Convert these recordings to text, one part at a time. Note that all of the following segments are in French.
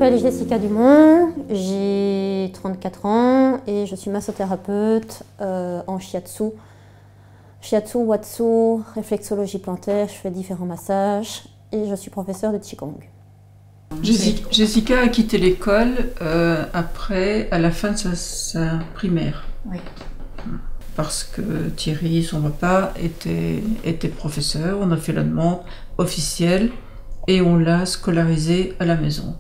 m'appelle Jessica Dumont, j'ai 34 ans et je suis massothérapeute en shiatsu. Shiatsu, watsu, réflexologie plantaire, je fais différents massages et je suis professeure de Qigong. Jessica a quitté l'école à la fin de sa primaire. Oui. Parce que Thierry, son papa, était professeur. On a fait la demande officielle et on l'a scolarisée à la maison.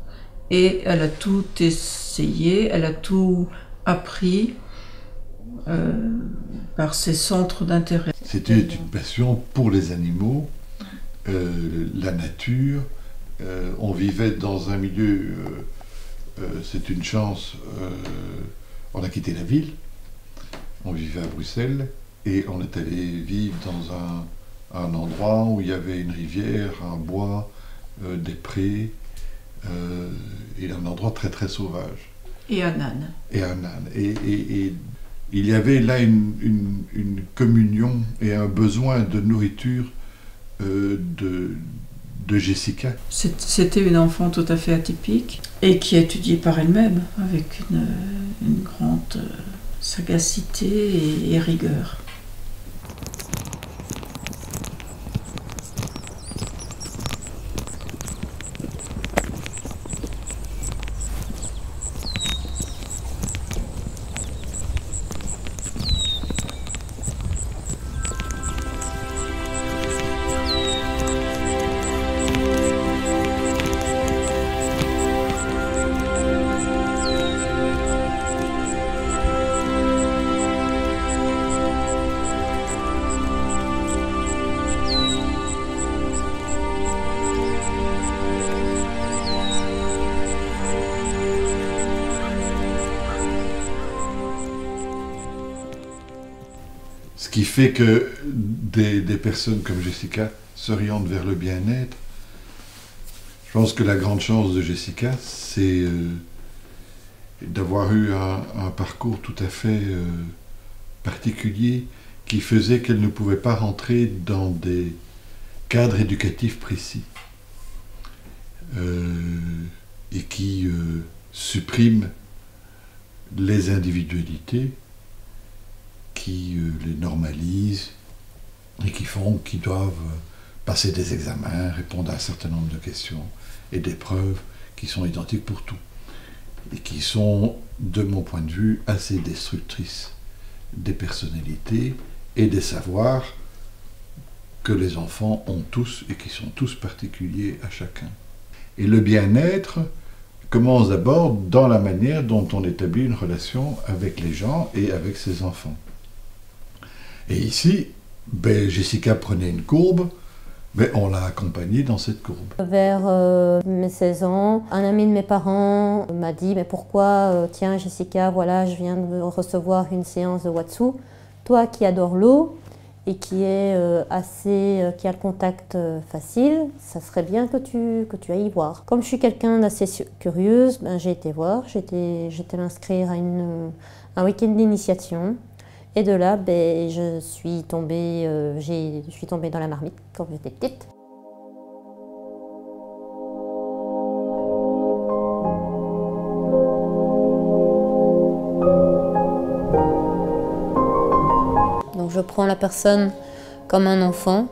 Et elle a tout essayé, elle a tout appris par ses centres d'intérêt. C'était une passion pour les animaux, la nature. On vivait dans un milieu, c'est une chance, on a quitté la ville, on vivait à Bruxelles et on est allé vivre dans un endroit où il y avait une rivière, un bois, des prés, et un endroit très très sauvage. Et un âne. Et un âne. Et il y avait là une communion et un besoin de nourriture de Jessica. C'était une enfant tout à fait atypique et qui a étudié par elle-même avec une grande sagacité et rigueur. Ce qui fait que des personnes comme Jessica s'orientent vers le bien-être. Je pense que la grande chance de Jessica, c'est d'avoir eu un parcours tout à fait particulier qui faisait qu'elle ne pouvait pas rentrer dans des cadres éducatifs précis et qui suppriment les individualités, qui les normalisent et qui font qu'ils doivent passer des examens, répondre à un certain nombre de questions et d'épreuves qui sont identiques pour tout et qui sont, de mon point de vue, assez destructrices des personnalités et des savoirs que les enfants ont tous et qui sont tous particuliers à chacun. Et le bien-être commence d'abord dans la manière dont on établit une relation avec les gens et avec ses enfants. Et ici, Jessica prenait une courbe, mais on l'a accompagnée dans cette courbe. Vers mes 16 ans, un ami de mes parents m'a dit « Mais pourquoi, tiens Jessica, voilà, je viens de recevoir une séance de Watsu. Toi qui adores l'eau et qui est qui a le contact facile, ça serait bien que tu ailles voir. » Comme je suis quelqu'un d'assez curieuse, j'ai été voir, j'étais m'inscrire à un week-end d'initiation. Et de là, je suis tombée dans la marmite quand j'étais petite. Donc je prends la personne comme un enfant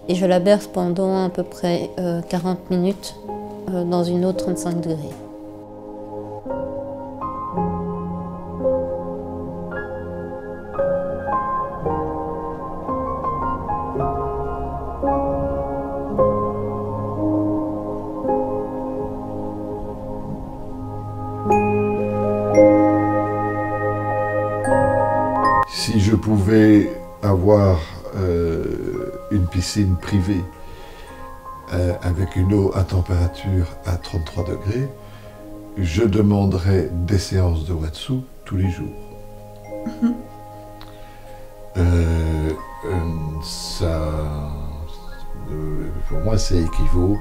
et je la berce pendant à peu près 40 minutes dans une eau de 35 degrés. Si je pouvais avoir une piscine privée avec une eau à température à 33 degrés, je demanderais des séances de Watsu tous les jours. Pour moi, ça équivaut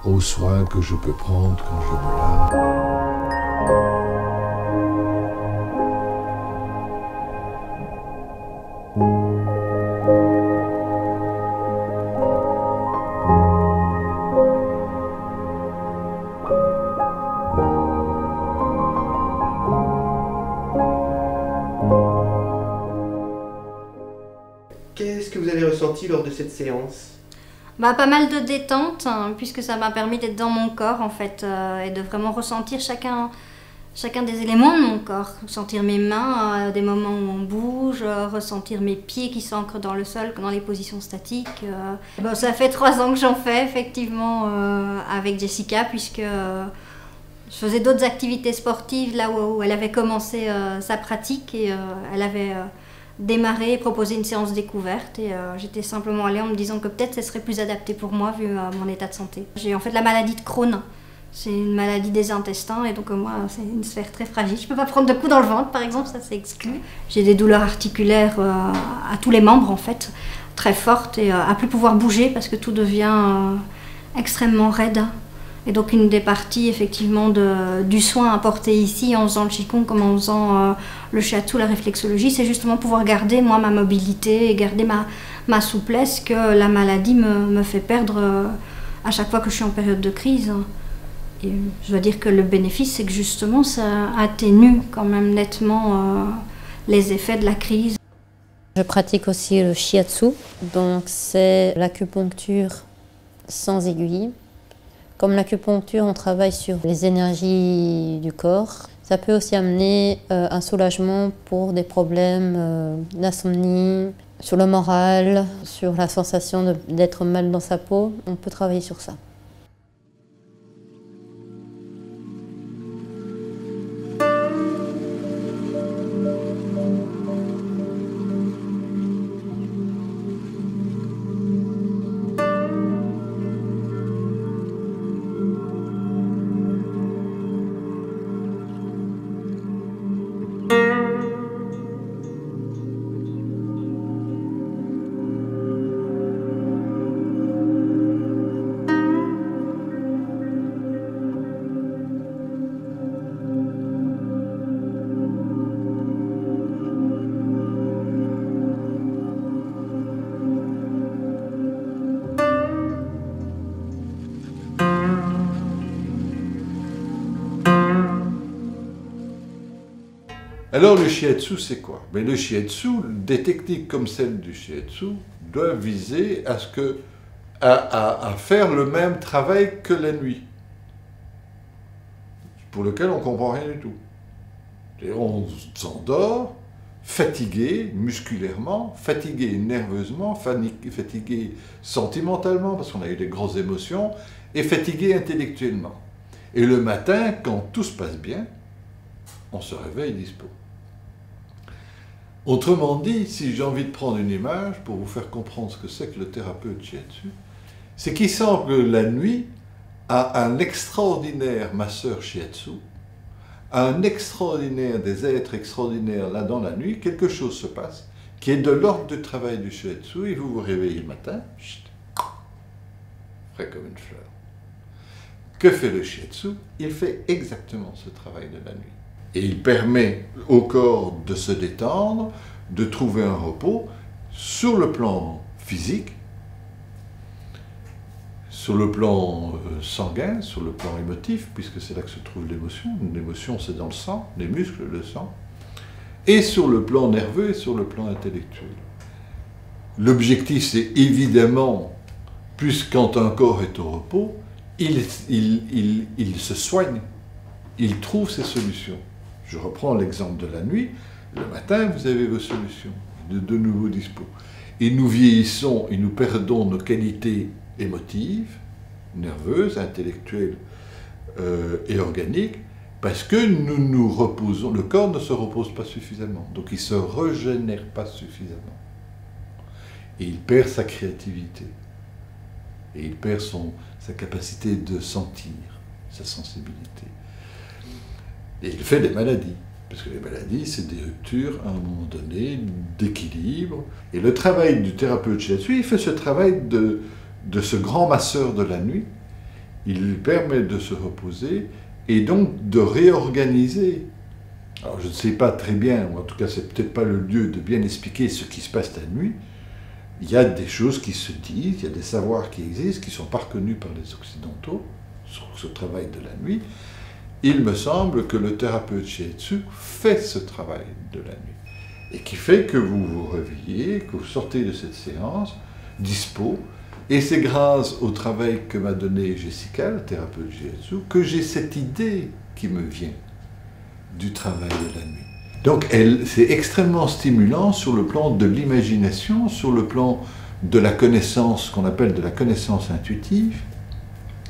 aux soins que je peux prendre quand je me lave. Qu'est-ce que vous avez ressenti lors de cette séance? Pas mal de détente, hein, puisque ça m'a permis d'être dans mon corps en fait, et de vraiment ressentir chacun des éléments de mon corps. Sentir mes mains, des moments où on bouge, ressentir mes pieds qui s'ancrent dans le sol, dans les positions statiques. Ça fait 3 ans que j'en fais effectivement avec Jessica, puisque je faisais d'autres activités sportives là où elle avait commencé sa pratique, et elle avait démarré et proposé une séance découverte, et j'étais simplement allée en me disant que peut-être ce serait plus adapté pour moi vu mon état de santé. J'ai en fait la maladie de Crohn. C'est une maladie des intestins, et donc moi c'est une sphère très fragile. Je ne peux pas prendre de coups dans le ventre par exemple, ça c'est exclu. J'ai des douleurs articulaires à tous les membres en fait, très fortes, et à plus pouvoir bouger parce que tout devient extrêmement raide. Et donc une des parties effectivement du soin apporté ici en faisant le qigong comme en faisant le shiatsu, la réflexologie, c'est justement pouvoir garder moi ma mobilité et garder ma souplesse que la maladie me fait perdre à chaque fois que je suis en période de crise. Et je dois dire que le bénéfice, c'est que justement ça atténue quand même nettement les effets de la crise. Je pratique aussi le shiatsu, donc c'est l'acupuncture sans aiguille. Comme l'acupuncture, on travaille sur les énergies du corps. Ça peut aussi amener un soulagement pour des problèmes d'insomnie, sur le moral, sur la sensation d'être mal dans sa peau. On peut travailler sur ça. Alors le shiatsu, c'est quoi? Mais le shiatsu, des techniques comme celle du shiatsu, doivent viser à faire le même travail que la nuit, pour lequel on ne comprend rien du tout. Et on s'endort fatigué musculairement, fatigué nerveusement, fatigué sentimentalement, parce qu'on a eu des grosses émotions, et fatigué intellectuellement. Et le matin, quand tout se passe bien, on se réveille dispo. Autrement dit, si j'ai envie de prendre une image pour vous faire comprendre ce que c'est que le thérapeute shiatsu, c'est qu'il semble que la nuit a un extraordinaire masseur shiatsu, un extraordinaire, des êtres extraordinaires là dans la nuit, quelque chose se passe qui est de l'ordre du travail du shiatsu, et vous vous réveillez le matin, frais comme une fleur. Que fait le shiatsu? Il fait exactement ce travail de la nuit. Et il permet au corps de se détendre, de trouver un repos sur le plan physique, sur le plan sanguin, sur le plan émotif, puisque c'est là que se trouve l'émotion. L'émotion, c'est dans le sang, les muscles, le sang, et sur le plan nerveux et sur le plan intellectuel. L'objectif, c'est évidemment, puisque quand un corps est au repos, il se soigne, il trouve ses solutions. Je reprends l'exemple de la nuit. Le matin, vous avez vos solutions, de nouveau dispo. Et nous vieillissons et nous perdons nos qualités émotives, nerveuses, intellectuelles et organiques, parce que nous nous reposons, le corps ne se repose pas suffisamment, donc il ne se régénère pas suffisamment. Et il perd sa créativité, et il perd sa capacité de sentir, sa sensibilité. Et il fait des maladies, parce que les maladies, c'est des ruptures, à un moment donné, d'équilibre. Et le travail du thérapeute shiatsu, il fait ce travail de ce grand masseur de la nuit. Il lui permet de se reposer et donc de réorganiser. Alors je ne sais pas très bien, ou en tout cas c'est peut-être pas le lieu de bien expliquer ce qui se passe la nuit. Il y a des choses qui se disent, il y a des savoirs qui existent, qui ne sont pas reconnus par les Occidentaux, sur ce travail de la nuit. Il me semble que le thérapeute shiatsu fait ce travail de la nuit. Et qui fait que vous vous réveillez, que vous sortez de cette séance, dispo. Et c'est grâce au travail que m'a donné Jessica, la thérapeute Shiatsu, que j'ai cette idée qui me vient du travail de la nuit. Donc c'est extrêmement stimulant sur le plan de l'imagination, sur le plan de la connaissance, qu'on appelle de la connaissance intuitive,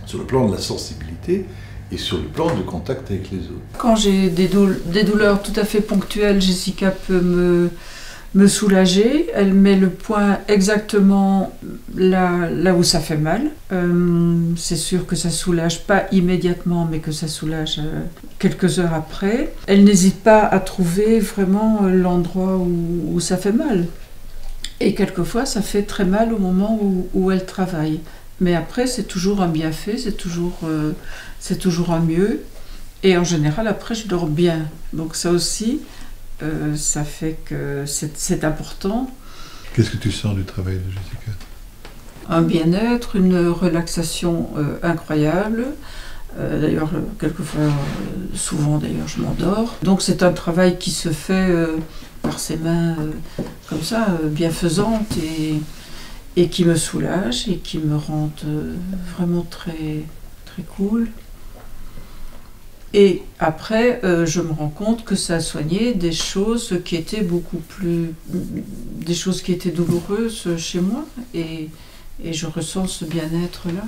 sur le plan de la sensibilité et sur le plan de contact avec les autres. Quand j'ai des douleurs tout à fait ponctuelles, Jessica peut me soulager. Elle met le point exactement là où ça fait mal. C'est sûr que ça soulage pas immédiatement, mais que ça soulage quelques heures après. Elle n'hésite pas à trouver vraiment l'endroit où ça fait mal. Et quelquefois, ça fait très mal au moment où elle travaille. Mais après, c'est toujours un bienfait, c'est toujours un mieux. Et en général, après, je dors bien. Donc ça aussi, ça fait que c'est important. Qu'est-ce que tu sens du travail de Jessica? Un bien-être, une relaxation incroyable. D'ailleurs, quelquefois, souvent d'ailleurs, je m'endors. Donc c'est un travail qui se fait par ses mains comme ça, bienfaisantes et qui me soulage et qui me rend vraiment très, très cool. Et après, je me rends compte que ça a soigné des choses qui étaient des choses qui étaient douloureuses chez moi et je ressens ce bien-être-là.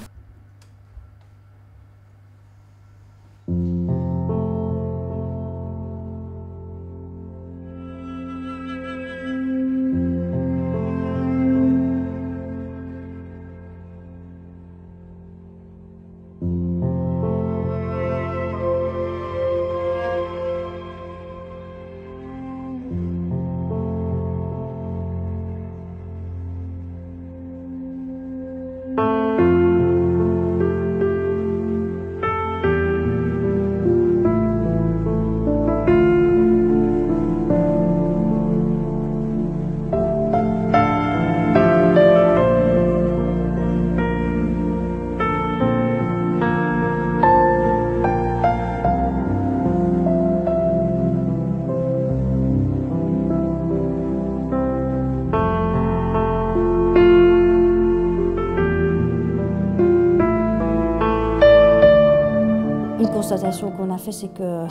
Constatation qu'on a fait, c'est que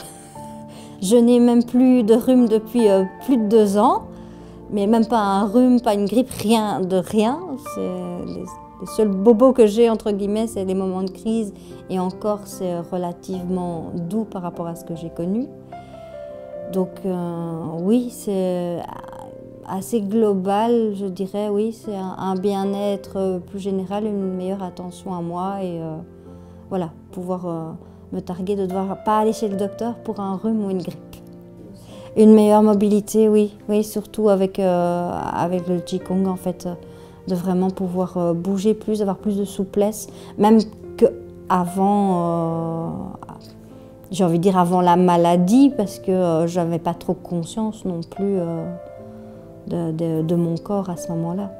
je n'ai même plus de rhume depuis plus de 2 ans, mais même pas un rhume, pas une grippe, rien de rien. Les seuls bobos que j'ai, entre guillemets, c'est les moments de crise, et encore c'est relativement doux par rapport à ce que j'ai connu. Donc oui, c'est assez global, je dirais, oui, c'est un bien-être plus général, une meilleure attention à moi et voilà, pouvoir me targuer de devoir pas aller chez le docteur pour un rhume ou une grippe. Une meilleure mobilité, oui, oui, surtout avec le Qigong en fait, de vraiment pouvoir bouger plus, avoir plus de souplesse, même qu'avant, j'ai envie de dire avant la maladie, parce que j'avais pas trop conscience non plus de mon corps à ce moment-là.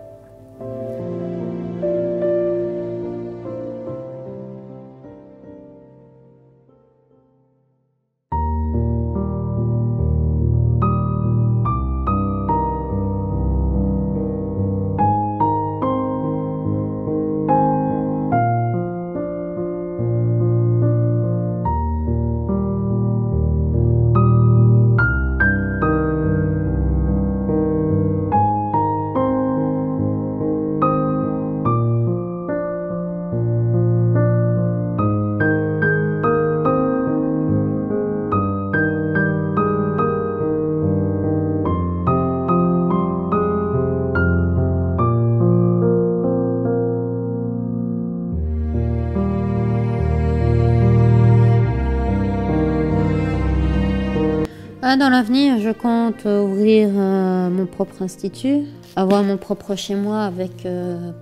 Dans l'avenir, je compte ouvrir mon propre institut, avoir mon propre chez moi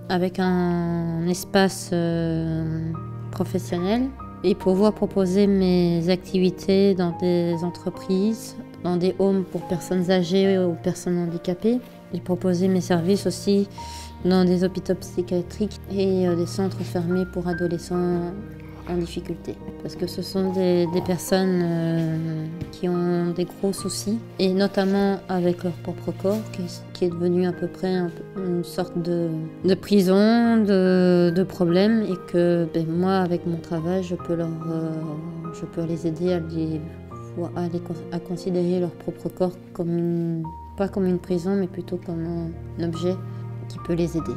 avec un espace professionnel et pouvoir proposer mes activités dans des entreprises, dans des homes pour personnes âgées ou personnes handicapées et proposer mes services aussi dans des hôpitaux psychiatriques et des centres fermés pour adolescents en difficulté. Parce que ce sont des personnes qui ont des gros soucis, et notamment avec leur propre corps, qui est devenu à peu près une sorte de prison, de problème, et que moi, avec mon travail, je peux les aider à considérer leur propre corps pas comme une prison, mais plutôt comme un objet qui peut les aider.